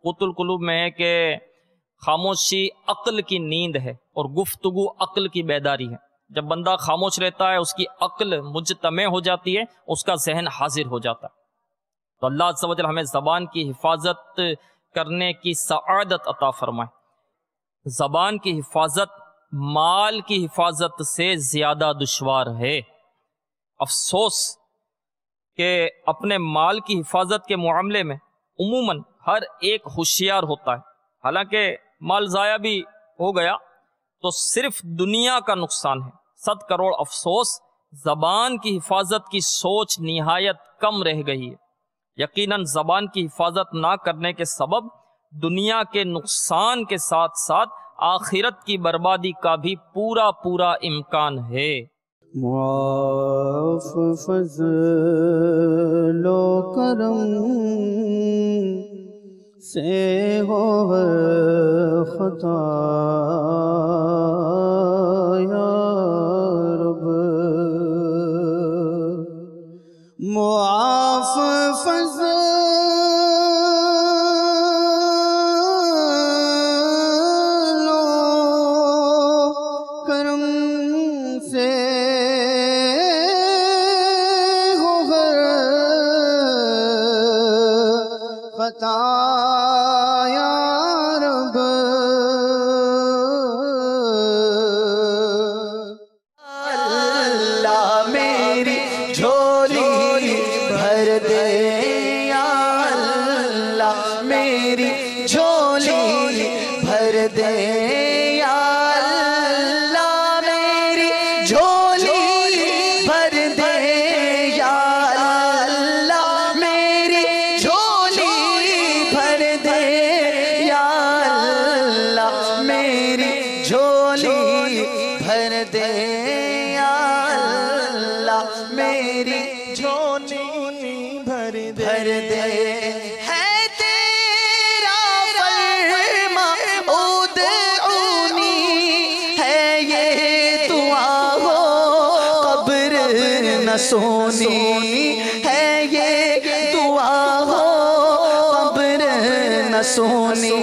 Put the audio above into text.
قوت القلوب میں ہے کہ خاموشی عقل کی نیند ہے اور گفتگو عقل کی بیداری ہے۔ جب بندہ خاموش رہتا ہے اس کی عقل مجتمع ہو جاتی ہے، اس کا ذہن حاضر ہو جاتا ہے۔ تو اللہ عز و جل ہمیں زبان کی حفاظت کرنے کی سعادت عطا فرمائے۔ زبان کی حفاظت مال کی حفاظت سے زیادہ دشوار ہے۔ افسوس کہ اپنے مال کی حفاظت کے معاملے میں عموماً ہر ایک ہوشیار ہوتا ہے، حالانکہ مال ضائع بھی ہو گیا تو صرف دنیا کا نقصان ہے۔ 100 کروڑ افسوس، زبان کی حفاظت کی سوچ نہایت کم رہ گئی ہے۔ یقیناً زبان کی حفاظت نہ کرنے کے سبب دنیا کے نقصان کے ساتھ ساتھ آخرت کی بربادی کا بھی پورا امکان ہے۔ معاف فضل و کرم سے ہو ہر خطا یا رب، معاف فضل و کرم سے ہو ہر خطا یا رب، اللہ میری جھولی بھر دے یا اللہ میری جھولی بھر دے یا اللہ میری جھولی بھر دے یا اللہ میری جھولی بھر دے یا اللہ میری جھولی بھر دے یا اللہ میری جھولی بھر دے۔ ہے تیرا فرما ادعونی، ہے یہ دعا ہو قبر نہ سونی، ہے یہ دعا ہو قبر نہ سونی،